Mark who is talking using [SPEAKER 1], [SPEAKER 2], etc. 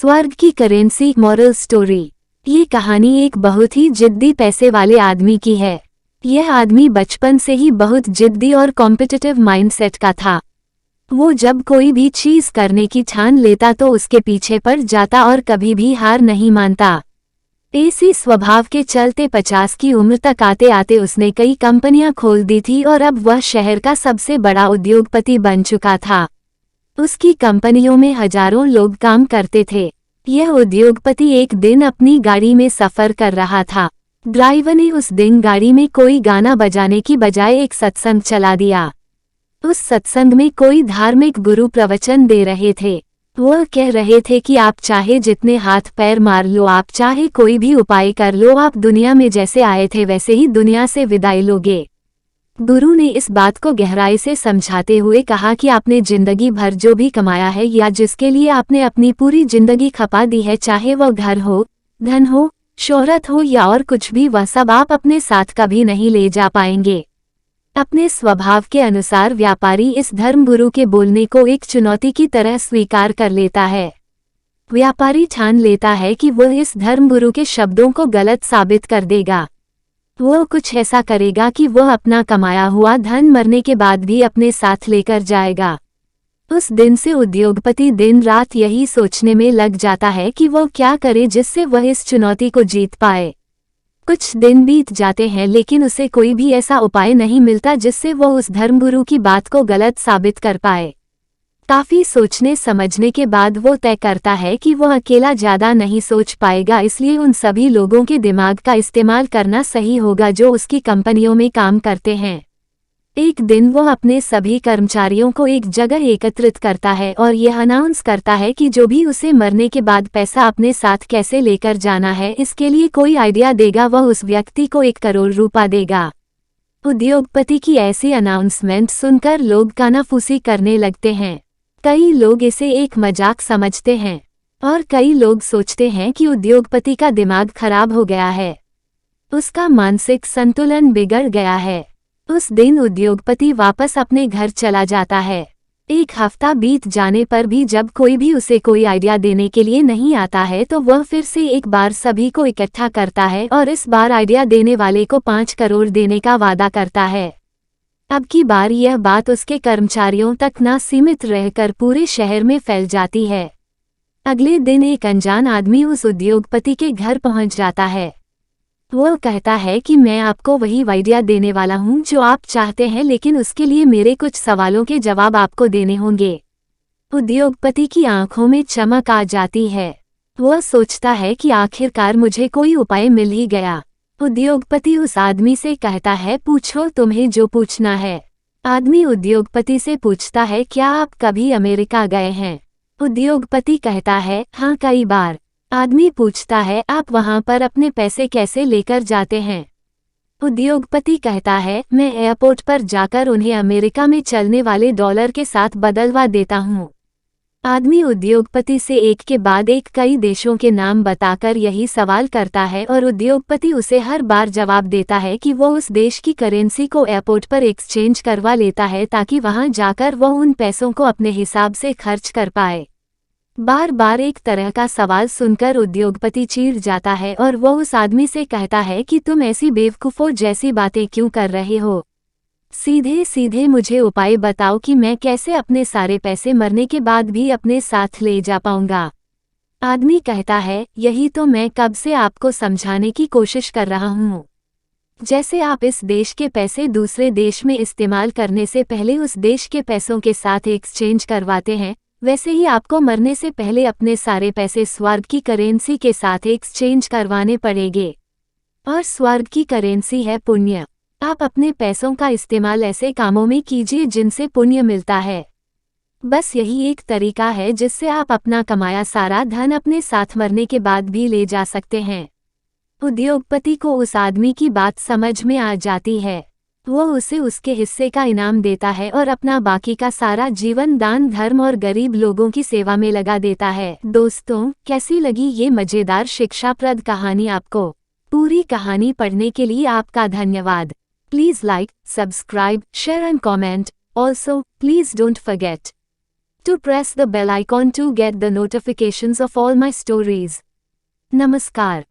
[SPEAKER 1] स्वर्ग की currency moral story. ये कहानी एक बहुत ही जिद्दी पैसे वाले आदमी की है। यह आदमी बचपन से ही बहुत जिद्दी और कॉम्पिटिटिव माइंडसेट का था। वो जब कोई भी चीज करने की ठान लेता तो उसके पीछे पड़ जाता और कभी भी हार नहीं मानता। इसी स्वभाव के चलते 50 की उम्र तक आते आते उसने कई कंपनियां खोल दी थी और अब वह शहर का सबसे बड़ा उद्योगपति बन चुका था। उसकी कंपनियों में हजारों लोग काम करते थे। यह उद्योगपति एक दिन अपनी गाड़ी में सफर कर रहा था। ड्राइवर ने उस दिन गाड़ी में कोई गाना बजाने की बजाय एक सत्संग चला दिया। उस सत्संग में कोई धार्मिक गुरु प्रवचन दे रहे थे। वह कह रहे थे कि आप चाहे जितने हाथ पैर मार लो, आप चाहे कोई भी उपाय कर लो, आप दुनिया में जैसे आए थे वैसे ही दुनिया से विदाई लोगे। गुरु ने इस बात को गहराई से समझाते हुए कहा कि आपने जिंदगी भर जो भी कमाया है या जिसके लिए आपने अपनी पूरी जिंदगी खपा दी है, चाहे वह घर हो, धन हो, शोहरत हो या और कुछ भी, वह सब आप अपने साथ कभी नहीं ले जा पाएंगे। अपने स्वभाव के अनुसार व्यापारी इस धर्मगुरु के बोलने को एक चुनौती की तरह स्वीकार कर लेता है। व्यापारी ठान लेता है कि वह इस धर्मगुरु के शब्दों को गलत साबित कर देगा। वो कुछ ऐसा करेगा कि वह अपना कमाया हुआ धन मरने के बाद भी अपने साथ लेकर जाएगा। उस दिन से उद्योगपति दिन रात यही सोचने में लग जाता है कि वह क्या करे जिससे वह इस चुनौती को जीत पाए। कुछ दिन बीत जाते हैं लेकिन उसे कोई भी ऐसा उपाय नहीं मिलता जिससे वह उस धर्मगुरु की बात को गलत साबित कर पाए। काफी सोचने समझने के बाद वो तय करता है कि वह अकेला ज्यादा नहीं सोच पाएगा, इसलिए उन सभी लोगों के दिमाग का इस्तेमाल करना सही होगा जो उसकी कंपनियों में काम करते हैं। एक दिन वह अपने सभी कर्मचारियों को एक जगह एकत्रित करता है और यह अनाउंस करता है कि जो भी उसे मरने के बाद पैसा अपने साथ कैसे लेकर जाना है, इसके लिए कोई आइडिया देगा, वह उस व्यक्ति को 1 करोड़ रुपया देगा। उद्योगपति की ऐसी अनाउंसमेंट सुनकर लोग कानाफूसी करने लगते हैं। कई लोग इसे एक मजाक समझते हैं और कई लोग सोचते हैं कि उद्योगपति का दिमाग खराब हो गया है, उसका मानसिक संतुलन बिगड़ गया है। उस दिन उद्योगपति वापस अपने घर चला जाता है। 1 हफ्ता बीत जाने पर भी जब कोई भी उसे कोई आइडिया देने के लिए नहीं आता है तो वह फिर से एक बार सभी को इकट्ठा करता है और इस बार आइडिया देने वाले को 5 करोड़ देने का वादा करता है। अब की बार यह बात उसके कर्मचारियों तक न सीमित रहकर पूरे शहर में फैल जाती है। अगले दिन एक अनजान आदमी उस उद्योगपति के घर पहुंच जाता है। वो कहता है कि मैं आपको वही आइडिया देने वाला हूं जो आप चाहते हैं, लेकिन उसके लिए मेरे कुछ सवालों के जवाब आपको देने होंगे। उद्योगपति की आंखों में चमक आ जाती है। वह सोचता है कि आखिरकार मुझे कोई उपाय मिल ही गया। उद्योगपति उस आदमी से कहता है, पूछो तुम्हें जो पूछना है। आदमी उद्योगपति से पूछता है, क्या आप कभी अमेरिका गए हैं? उद्योगपति कहता है, हाँ, कई बार। आदमी पूछता है, आप वहां पर अपने पैसे कैसे लेकर जाते हैं? उद्योगपति कहता है, मैं एयरपोर्ट पर जाकर उन्हें अमेरिका में चलने वाले डॉलर के साथ बदलवा देता हूँ। आदमी उद्योगपति से एक के बाद एक कई देशों के नाम बताकर यही सवाल करता है और उद्योगपति उसे हर बार जवाब देता है कि वो उस देश की करेंसी को एयरपोर्ट पर एक्सचेंज करवा लेता है ताकि वहां जाकर वह उन पैसों को अपने हिसाब से खर्च कर पाए। बार बार एक तरह का सवाल सुनकर उद्योगपति चिढ़ जाता है और वह उस आदमी से कहता है कि तुम ऐसी बेवकूफ़ों जैसी बातें क्यों कर रहे हो? सीधे सीधे मुझे उपाय बताओ कि मैं कैसे अपने सारे पैसे मरने के बाद भी अपने साथ ले जा पाऊंगा। आदमी कहता है, यही तो मैं कब से आपको समझाने की कोशिश कर रहा हूँ। जैसे आप इस देश के पैसे दूसरे देश में इस्तेमाल करने से पहले उस देश के पैसों के साथ एक्सचेंज करवाते हैं, वैसे ही आपको मरने से पहले अपने सारे पैसे स्वर्ग की करेंसी के साथ एक्सचेंज करवाने पड़ेंगे। और स्वर्ग की करेंसी है पुण्य। आप अपने पैसों का इस्तेमाल ऐसे कामों में कीजिए जिनसे पुण्य मिलता है। बस यही एक तरीका है जिससे आप अपना कमाया सारा धन अपने साथ मरने के बाद भी ले जा सकते हैं। उद्योगपति को उस आदमी की बात समझ में आ जाती है। वह उसे उसके हिस्से का इनाम देता है और अपना बाकी का सारा जीवन दान धर्म और गरीब लोगों की सेवा में लगा देता है। दोस्तों, कैसी लगी ये मजेदार शिक्षाप्रद कहानी आपको? पूरी कहानी पढ़ने के लिए आपका धन्यवाद। Please like, subscribe, share and comment. Also, please don't forget to press the bell icon to get the notifications of all my stories. Namaskar.